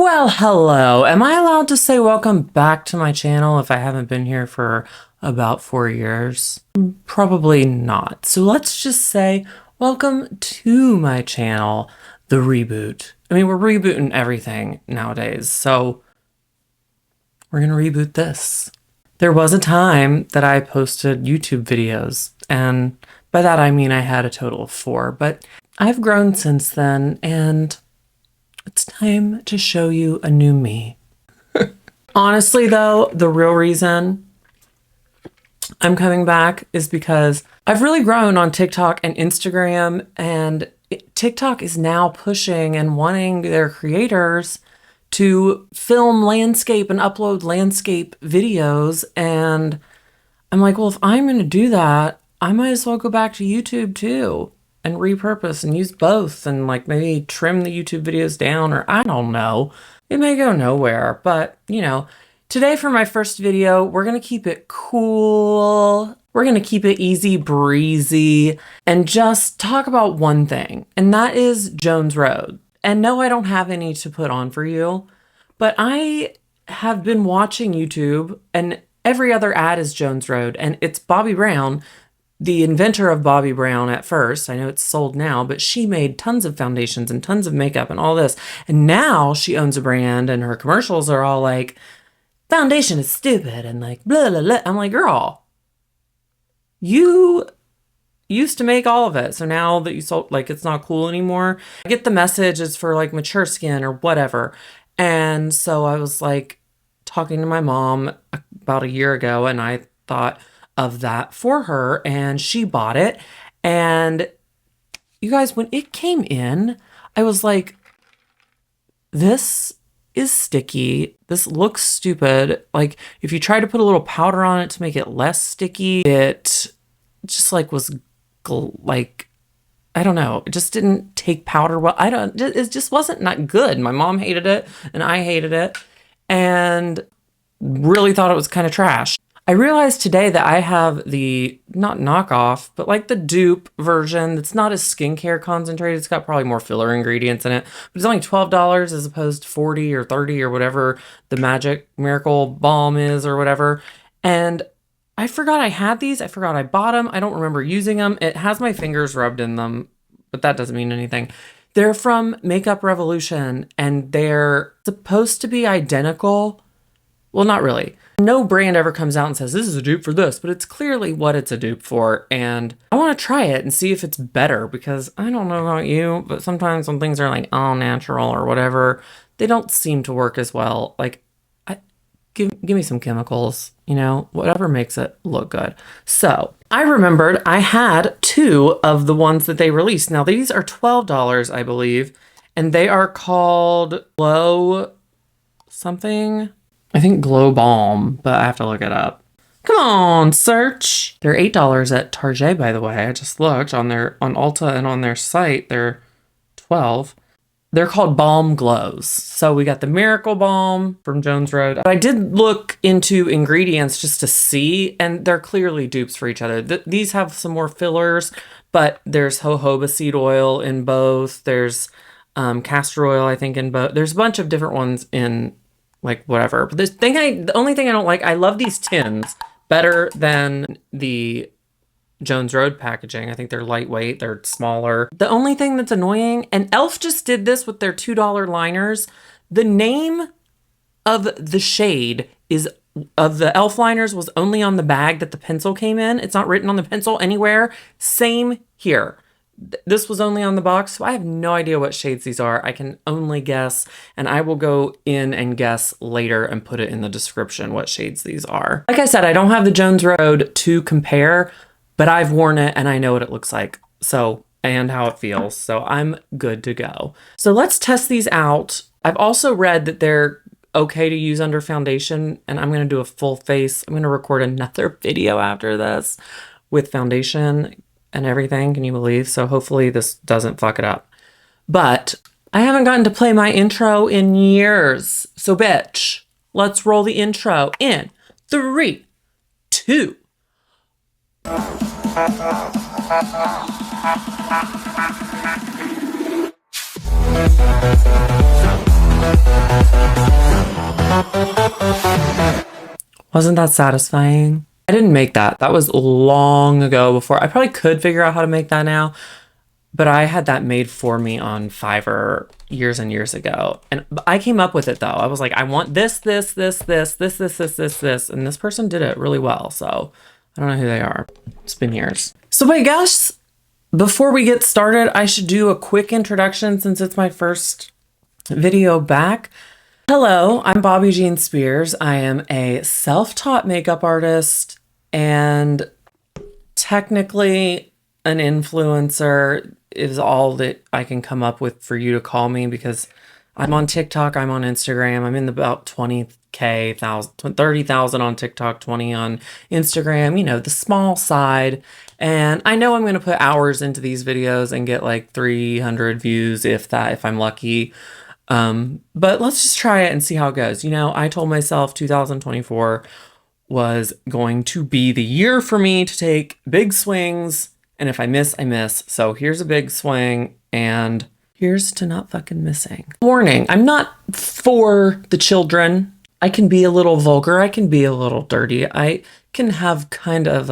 Well, hello. Am I allowed to say welcome back to my channel if I haven't been here for about 4 years? Probably not. So let's just say welcome to my channel, the reboot. I mean, we're rebooting everything nowadays, so we're gonna reboot this. There was a time that I posted YouTube videos, and by that I mean I had a total of 4, but I've grown since then, and it's time to show you a new me. Honestly, though, the real reason I'm coming back is because I've really grown on TikTok and Instagram, and TikTok is now pushing and wanting their creators to film landscape and upload landscape videos. And I'm like, well, if I'm going to do that, I might as well go back to YouTube too and repurpose and use both and like maybe trim the YouTube videos down, or I don't know. It may go nowhere, but you know, today for my first video, we're going to keep it cool. We're going to keep it easy breezy and just talk about one thing, and that is Jones Road. And no, I don't have any to put on for you, but I have been watching YouTube and every other ad is Jones Road, and it's Bobbi Brown, the inventor of Bobbi Brown at first. I know it's sold now, but she made tons of foundations and tons of makeup and all this. And now she owns a brand and her commercials are all like, foundation is stupid and like blah, blah, blah. I'm like, girl, you used to make all of it. So now that you sold, like, it's not cool anymore. I get the message it's for like mature skin or whatever. And so I was like talking to my mom about a year ago, and I thought of that for her, and she bought it. And you guys, when it came in, I was like, this is sticky. This looks stupid. Like, if you try to put a little powder on it to make it less sticky, it just like was like, I don't know. It just didn't take powder well. It just wasn't not good. My mom hated it and I hated it and really thought it was kind of trash. I realized today that I have the, not knockoff, but like the dupe version that's not as skincare concentrated. It's got probably more filler ingredients in it, but it's only $12 as opposed to 40 or 30 or whatever the magic miracle balm is or whatever. And I forgot I had these. I forgot I bought them. I don't remember using them. It has my fingers rubbed in them, but that doesn't mean anything. They're from Makeup Revolution, and they're supposed to be identical. Well, not really. No brand ever comes out and says, this is a dupe for this, but it's clearly what it's a dupe for. And I want to try it and see if it's better, because I don't know about you, but sometimes when things are like all natural or whatever, they don't seem to work as well. Like, give me some chemicals, you know, whatever makes it look good. So I remembered I had 2 of the ones that they released. Now these are $12, I believe, and they are called Glow something. I think Glow Balm, but I have to look it up. Come on, search. They're $8 at Target, by the way. I just looked on Ulta and on their site. They're $12. They're called Balm Glows. So we got the Miracle Balm from Jones Road. I did look into ingredients just to see, and they're clearly dupes for each other. These have some more fillers, but there's jojoba seed oil in both. There's castor oil, I think, in both. There's a bunch of different ones in like whatever. But the only thing I don't like, I love these tins better than the Jones Road packaging. I think they're lightweight, they're smaller. The only thing that's annoying, and e.l.f. just did this with their $2 liners. The name of the shade of the e.l.f. liners was only on the bag that the pencil came in. It's not written on the pencil anywhere. Same here. This was only on the box, so I have no idea what shades these are. I can only guess, and I will go in and guess later and put it in the description what shades these are. Like I said, I don't have the Jones Road to compare, but I've worn it and I know what it looks like, so, and how it feels, so I'm good to go. So let's test these out. I've also read that they're okay to use under foundation, and I'm gonna do a full face. I'm gonna record another video after this with foundation and everything, can you believe? So hopefully this doesn't fuck it up. But I haven't gotten to play my intro in years. So bitch, let's roll the intro in 3, 2. Wasn't that satisfying? I didn't make that. That was long ago before. I probably could figure out how to make that now, but I had that made for me on Fiverr years and years ago. And I came up with it though. I was like, I want this, this, this, this, this, this, this, this, this. And this person did it really well. So I don't know who they are. It's been years. So I guess before we get started, I should do a quick introduction since it's my first video back. Hello, I'm Bobby Jean Spears. I am a self-taught makeup artist and technically an influencer is all that I can come up with for you to call me, because I'm on TikTok, I'm on Instagram, I'm in about 30,000 on TikTok, 20 on Instagram, you know, the small side. And I know I'm going to put hours into these videos and get like 300 views, if I'm lucky. But let's just try it and see how it goes. You know, I told myself 2024 was going to be the year for me to take big swings. And if I miss, I miss. So here's a big swing and here's to not fucking missing. Warning, I'm not for the children. I can be a little vulgar. I can be a little dirty. I can have kind of,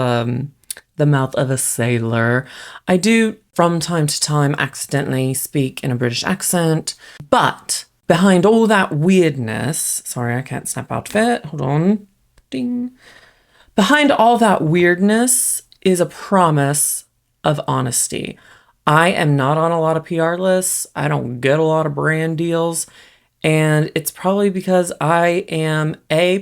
the mouth of a sailor. I do from time to time accidentally speak in a British accent, but behind all that weirdness, sorry, I can't snap out of it. Hold on. Ding. Behind all that weirdness is a promise of honesty. I am not on a lot of PR lists. I don't get a lot of brand deals. And it's probably because I am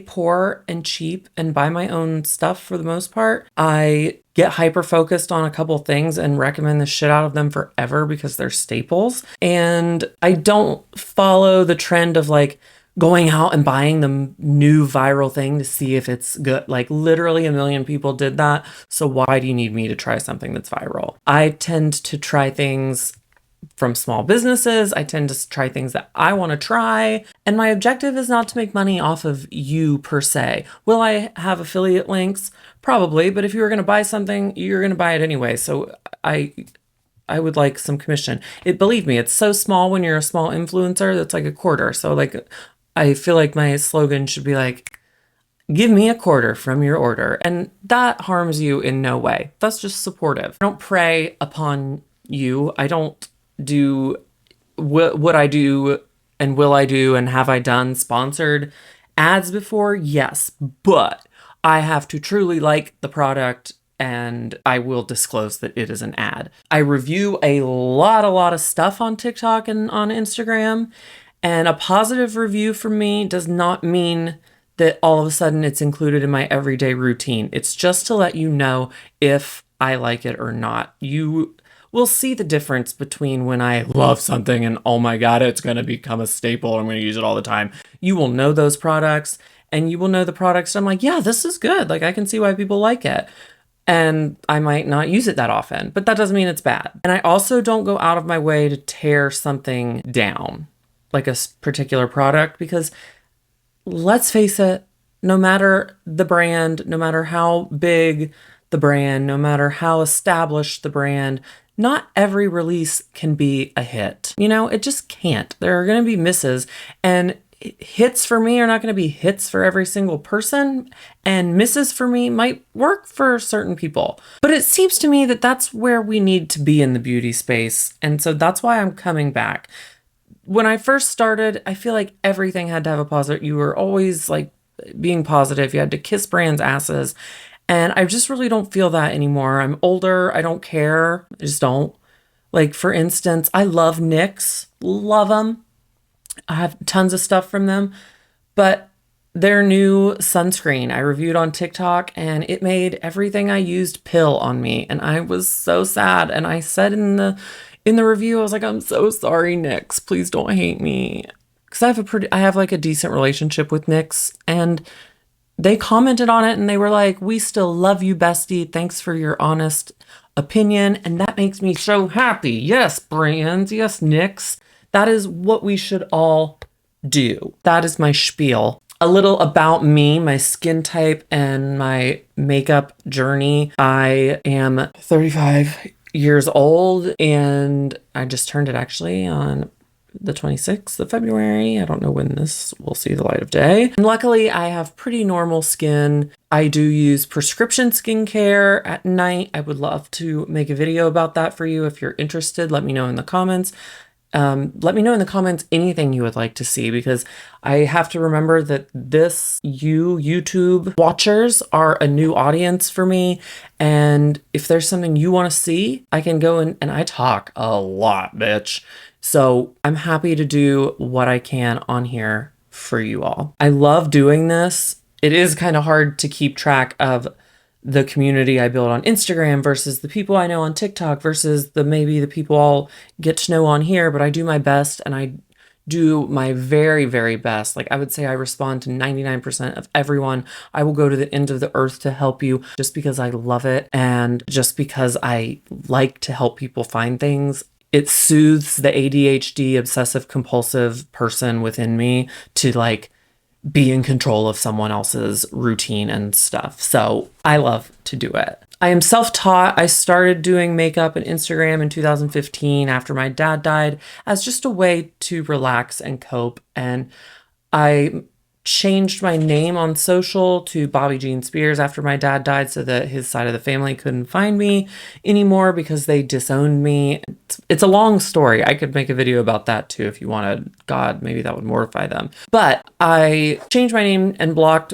poor and cheap and buy my own stuff for the most part. I get hyper focused on a couple things and recommend the shit out of them forever because they're staples. And I don't follow the trend of like going out and buying the new viral thing to see if it's good. Like literally a million people did that. So why do you need me to try something that's viral? I tend to try things from small businesses. I tend to try things that I want to try. And my objective is not to make money off of you per se. Will I have affiliate links? Probably. But if you were going to buy something, you're going to buy it anyway. So I would like some commission. Believe me, it's so small when you're a small influencer that's like a quarter. So like, I feel like my slogan should be like, give me a quarter from your order. And that harms you in no way. That's just supportive. I don't prey upon you. I don't do what I do and will I do and have I done sponsored ads before? Yes, but I have to truly like the product and I will disclose that it is an ad. I review a lot of stuff on TikTok and on Instagram, and a positive review from me does not mean that all of a sudden it's included in my everyday routine. It's just to let you know if I like it or not. You will see the difference between when I love something and oh my God, it's going to become a staple. I'm going to use it all the time. You will know those products and you will know the products. I'm like, yeah, this is good. Like I can see why people like it. And I might not use it that often, but that doesn't mean it's bad. And I also don't go out of my way to tear something down, like a particular product, because let's face it, no matter the brand, no matter how big the brand, no matter how established the brand, not every release can be a hit. You know, it just can't. There are going to be misses, and hits for me are not going to be hits for every single person, and misses for me might work for certain people. But it seems to me that that's where we need to be in the beauty space. And so that's why I'm coming back. When I first started, I feel like everything had to have a positive. You were always like being positive. You had to kiss brands' asses. And I just really don't feel that anymore. I'm older. I don't care. I just don't. Like, for instance, I love NYX. Love them. I have tons of stuff from them. But their new sunscreen I reviewed on TikTok, and it made everything I used pill on me. And I was so sad. And I said in the review, I was like, I'm so sorry, NYX. Please don't hate me. Because I have like a decent relationship with NYX. And they commented on it and they were like, we still love you, bestie. Thanks for your honest opinion. And that makes me so happy. Yes, brands. Yes, NYX. That is what we should all do. That is my spiel. A little about me, my skin type, and my makeup journey. I am 35 years old and I just turned it actually on the 26th of February. I don't know when this will see the light of day. And luckily, I have pretty normal skin. I do use prescription skincare at night. I would love to make a video about that for you. If you're interested, let me know in the comments. Let me know in the comments anything you would like to see, because I have to remember that YouTube watchers are a new audience for me. And if there's something you want to see, I can go in, and I talk a lot, bitch. So I'm happy to do what I can on here for you all. I love doing this. It is kind of hard to keep track of the community I build on Instagram versus the people I know on TikTok versus maybe the people I'll get to know on here, but I do my best, and I do my very, very best. Like, I would say I respond to 99% of everyone. I will go to the end of the earth to help you, just because I love it and just because I like to help people find things. It soothes the ADHD obsessive compulsive person within me to like be in control of someone else's routine and stuff. So I love to do it. I am self-taught. I started doing makeup and Instagram in 2015 after my dad died as just a way to relax and cope. And I changed my name on social to Bobby Jean Spears after my dad died, so that his side of the family couldn't find me anymore because they disowned me. It's a long story. I could make a video about that too if you wanted. God, maybe that would mortify them. But I changed my name and blocked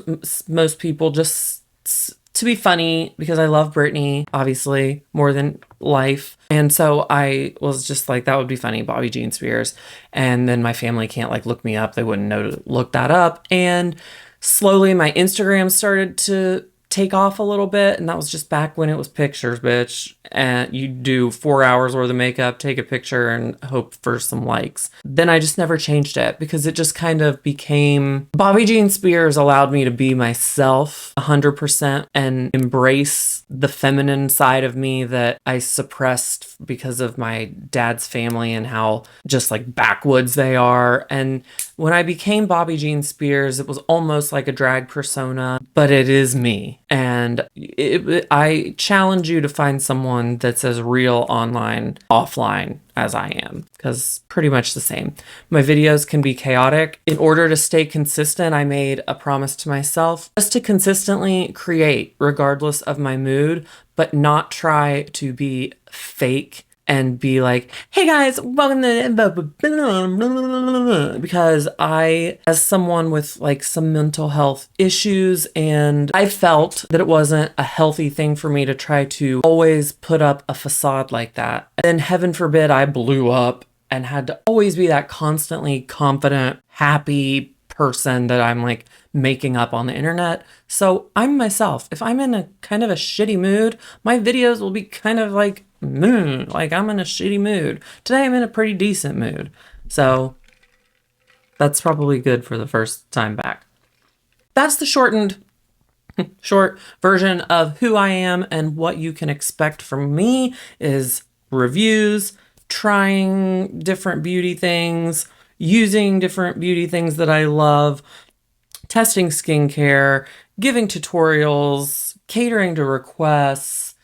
most people just to be funny, because I love Britney, obviously, more than life. And so I was just like, that would be funny, Bobby Jean Spears. And then my family can't like look me up. They wouldn't know to look that up. And slowly my Instagram started to take off a little bit. And that was just back when it was pictures, bitch. And you do 4 hours worth of makeup, take a picture, and hope for some likes. Then I just never changed it, because it just kind of became Bobby Jean Spears allowed me to be myself 100% and embrace the feminine side of me that I suppressed because of my dad's family and how just like backwoods they are. And when I became Bobby Jean Spears, it was almost like a drag persona, but it is me. And I challenge you to find someone that's as real online, offline as I am, because pretty much the same. My videos can be chaotic. In order to stay consistent, I made a promise to myself just to consistently create regardless of my mood, but not try to be fake and be like, hey guys, welcome to, because I, as someone with like some mental health issues, and I felt that it wasn't a healthy thing for me to try to always put up a facade like that. And then heaven forbid I blew up and had to always be that constantly confident, happy person that I'm like making up on the internet. So I'm myself. If I'm in a kind of a shitty mood, my videos will be kind of like, like I'm in a shitty mood. Today I'm in a pretty decent mood. So that's probably good for the first time back. That's the short version of who I am, and what you can expect from me is reviews, trying different beauty things, using different beauty things that I love, testing skincare, giving tutorials, catering to requests,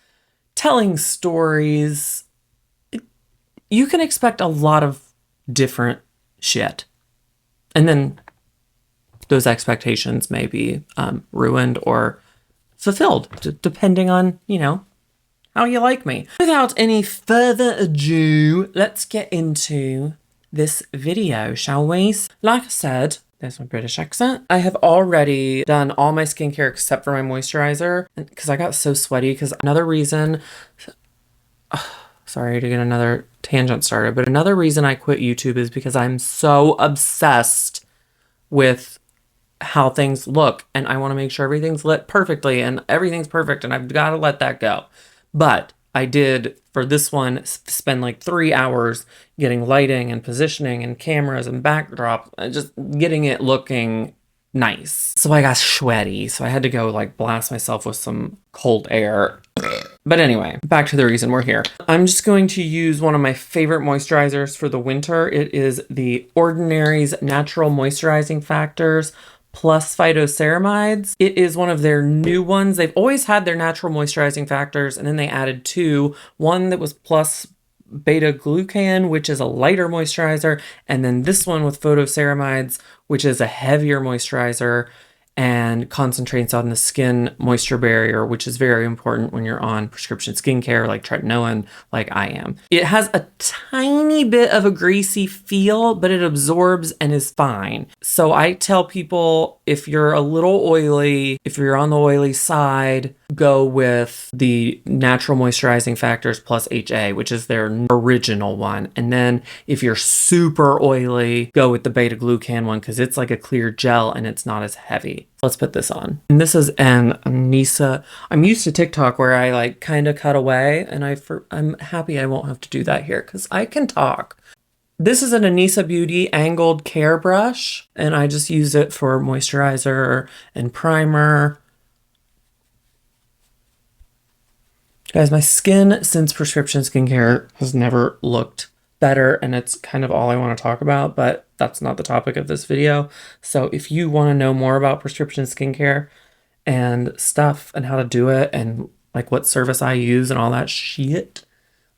telling stories. You can expect a lot of different shit. And then those expectations may be ruined or fulfilled, depending on, how you like me. Without any further ado, let's get into this video, shall we? Like I said, there's my British accent. I have already done all my skincare except for my moisturizer, because I got so sweaty. Because another reason, sorry to get another tangent started, but another reason I quit YouTube is because I'm so obsessed with how things look, and I want to make sure everything's lit perfectly and everything's perfect, and I've got to let that go. But I did, for this one, spend like 3 hours getting lighting and positioning and cameras and backdrop, just getting it looking nice. So I got sweaty, so I had to go like blast myself with some cold air. But anyway, back to the reason we're here. I'm just going to use one of my favorite moisturizers for the winter. It is the Ordinary's Natural Moisturizing Factors plus phytoceramides. It is one of their new ones. They've always had their natural moisturizing factors, and then they added 2. One that was plus beta glucan, which is a lighter moisturizer, and then this one with photoceramides, which is a heavier moisturizer and concentrates on the skin moisture barrier, which is very important when you're on prescription skincare like tretinoin, like I am. It has a tiny bit of a greasy feel, but it absorbs and is fine. So I tell people, if you're a little oily, if you're on the oily side, go with the natural moisturizing factors plus HA, which is their original one. And then if you're super oily, go with the beta glucan one because it's like a clear gel and it's not as heavy. Let's put this on. And this is an Anissa. I'm used to TikTok where I like kind of cut away, and I'm happy I won't have to do that here because I can talk. This is an Anissa Beauty angled care brush, and I just use it for moisturizer and primer. Guys, my skin since prescription skincare has never looked better, and it's kind of all I want to talk about, but that's not the topic of this video. So if you want to know more about prescription skincare and stuff and how to do it and like what service I use and all that shit,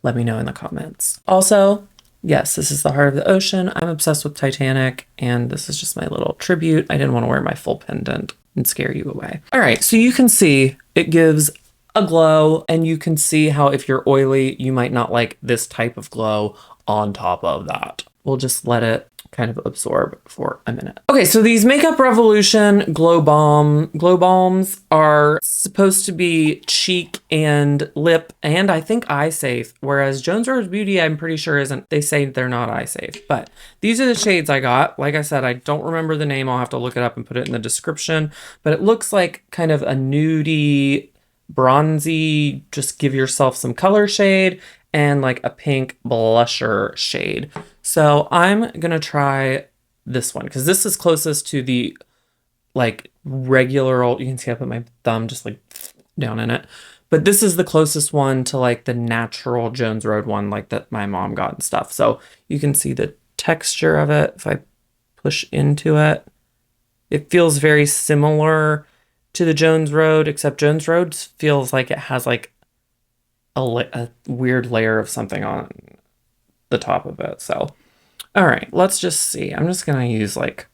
let me know in the comments. Also, yes, this is the heart of the ocean. I'm obsessed with Titanic, and this is just my little tribute. I didn't want to wear my full pendant and scare you away. All right, so you can see it gives a glow, and you can see how if you're oily, you might not like this type of glow on top of that. We'll just let it kind of absorb for a minute. Okay, so these Makeup Revolution glow balms are supposed to be cheek and lip and I think eye safe, whereas Jones Road Beauty I'm pretty sure isn't. They say they're not eye safe, but these are the shades I got. Like I said, I don't remember the name. I'll have to look it up and put it in the description, but it looks like kind of a nudie, bronzy, just give yourself some color shade, and like a pink blusher shade. So I'm gonna try this one because this is closest to the like regular old, you can see I put my thumb just like down in it, but this is the closest one to like the natural Jones Road one like that my mom got and stuff. So you can see the texture of it. If I push into it, it feels very similar to the Jones Road, except Jones Road feels like it has like a weird layer of something on the top of it. So, all right, let's just see. I'm just gonna use like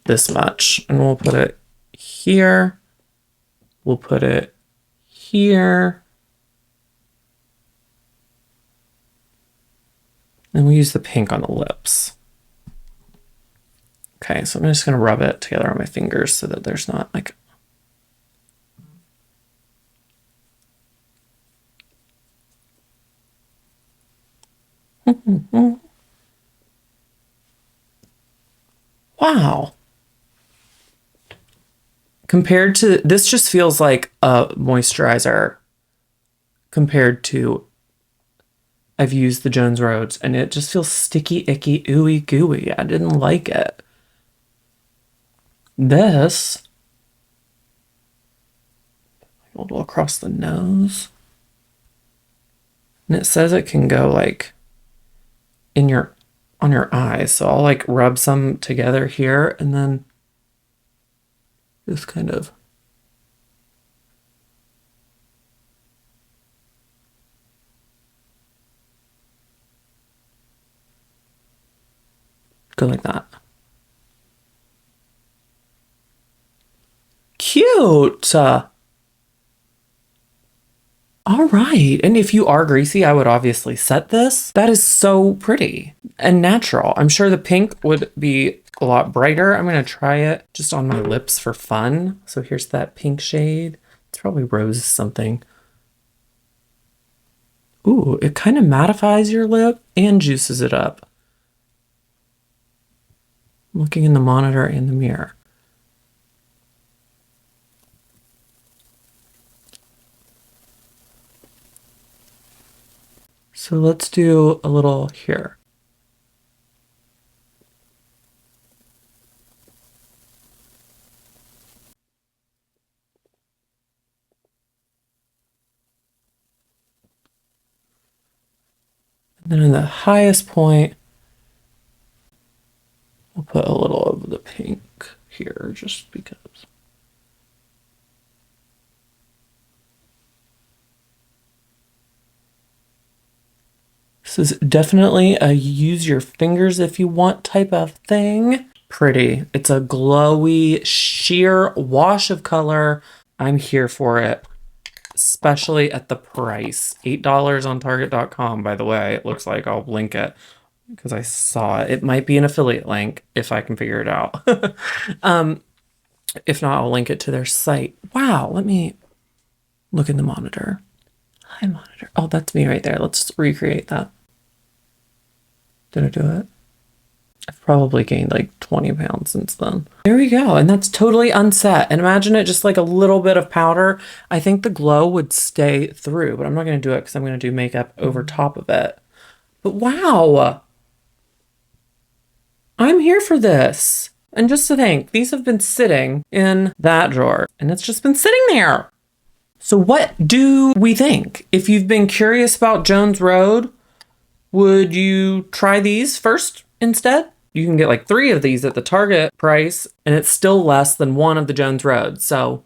this much, and we'll put it here. We'll put it here. And we'll use the pink on the lips. Okay, so I'm just gonna rub it together on my fingers so that there's not like wow. Compared to this, just feels like a moisturizer compared to I've used the Jones Roads, and it just feels sticky, icky, ooey gooey. I didn't like it. This a little across the nose, and it says it can go like in your on your eyes. So I'll like rub some together here and then just kind of go like that. Cute. All right. And if you are greasy, I would obviously set this. That is so pretty and natural. I'm sure the pink would be a lot brighter. I'm going to try it just on my lips for fun. So here's that pink shade. It's probably rose something. Ooh, it kind of mattifies your lip and juices it up. I'm looking in the monitor and the mirror. So let's do a little here. And then in the highest point, we'll put a little of the pink here just because. This is definitely a use your fingers if you want type of thing. Pretty. It's a glowy, sheer wash of color. I'm here for it, especially at the price. $8 on Target.com, by the way. It looks like I'll link it because I saw it. It might be an affiliate link if I can figure it out. If not, I'll link it to their site. Wow, let me look in the monitor. Hi, monitor. Oh, that's me right there. Let's recreate that. Did I do it? I've probably gained like 20 pounds since then. There we go. And that's totally unset. And imagine it just like a little bit of powder. I think the glow would stay through, but I'm not going to do it because I'm going to do makeup over top of it. But wow. I'm here for this. And just to think, these have been sitting in that drawer and it's just been sitting there. So what do we think? If you've been curious about Jones Road, would you try these first instead? You can get like 3 of these at the Target price and it's still less than 1 of the Jones Road. So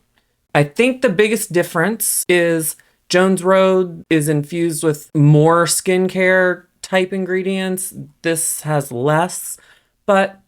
I think the biggest difference is Jones Road is infused with more skincare type ingredients. This has less, but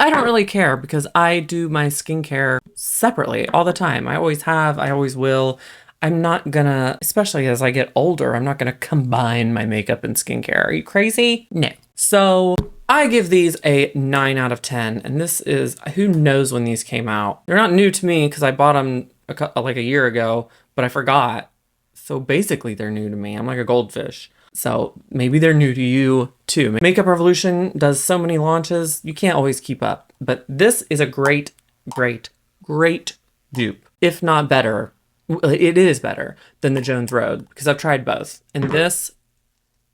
I don't really care because I do my skincare separately all the time. I always have, I always will. I'm not gonna, especially as I get older, I'm not gonna combine my makeup and skincare. Are you crazy? No. So I give these a 9 out of 10. And this is, who knows when these came out. They're not new to me because I bought them like a year ago, but I forgot. So basically they're new to me. I'm like a goldfish. So maybe they're new to you too. Makeup Revolution does so many launches, you can't always keep up. But this is a great, great, great dupe. If not better, it is better than the Jones Road because I've tried both. And this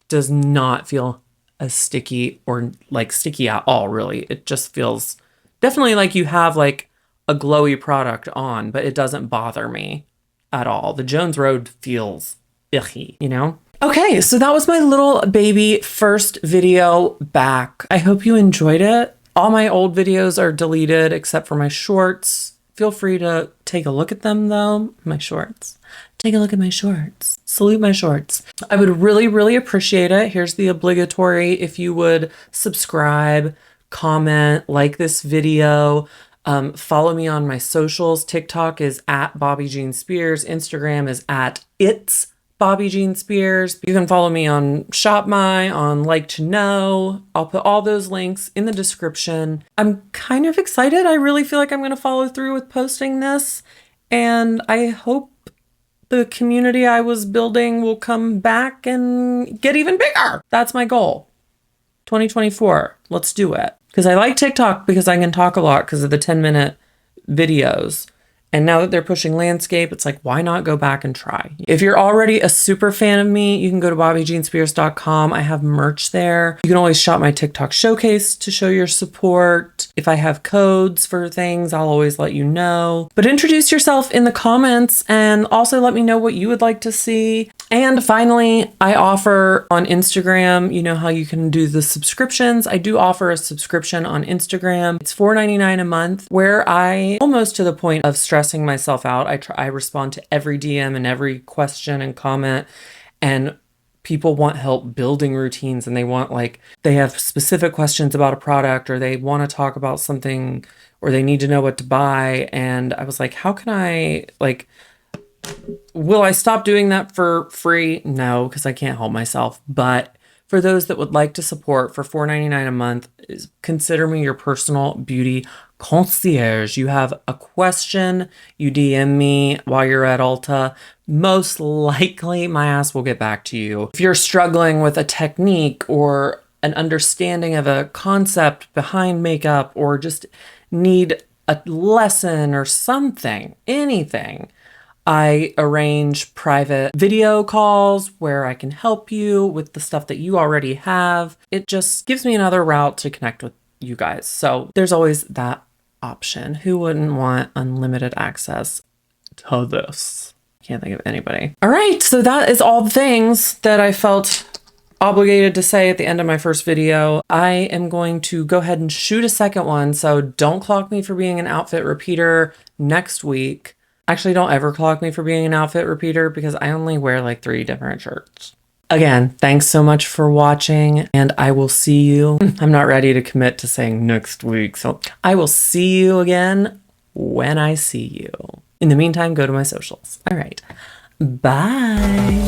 does not feel as sticky or like sticky at all, really. It just feels definitely like you have like a glowy product on, but it doesn't bother me at all. The Jones Road feels icky, you know? Okay, so that was my little baby first video back. I hope you enjoyed it. All my old videos are deleted except for my shorts. Feel free to take a look at them though, my shorts. Take a look at my shorts. Salute my shorts. I would really, really appreciate it. Here's the obligatory. If you would subscribe, comment, like this video, follow me on my socials. TikTok is at Bobby Jean Spears. Instagram is at It's Bobby Jean Spears. You can follow me on Shop My, on Like to Know. I'll put all those links in the description. I'm kind of excited. I really feel like I'm going to follow through with posting this. And I hope the community I was building will come back and get even bigger. That's my goal. 2024. Let's do it. Because I like TikTok because I can talk a lot because of the 10-minute videos. And now that they're pushing landscape, it's like, why not go back and try? If you're already a super fan of me, you can go to bobbyjeanspears.com. I have merch there. You can always shop my TikTok showcase to show your support. If I have codes for things, I'll always let you know. But introduce yourself in the comments and also let me know what you would like to see. And finally, I offer on Instagram, you know how you can do the subscriptions. I do offer a subscription on Instagram. It's $4.99 a month where I almost to the point of stressing myself out. I respond to every DM and every question and comment, and people want help building routines and they have specific questions about a product or they want to talk about something or they need to know what to buy. And I was like, how can I will I stop doing that for free? No, because I can't help myself. But for those that would like to support for $4.99 a month, consider me your personal beauty concierge. You have a question, you DM me while you're at Ulta. Most likely my ass will get back to you. If you're struggling with a technique or an understanding of a concept behind makeup or just need a lesson or something, anything, I arrange private video calls where I can help you with the stuff that you already have. It just gives me another route to connect with you guys. So there's always that option. Who wouldn't want unlimited access to this? Can't think of anybody. All right, so that is all the things that I felt obligated to say at the end of my first video. I am going to go ahead and shoot a second one, so don't clock me for being an outfit repeater next week. Actually, don't ever clock me for being an outfit repeater because I only wear like 3 different shirts. Again, thanks so much for watching, and I will see you. I'm not ready to commit to saying next week, so I will see you again when I see you. In the meantime, go to my socials. All right. Bye.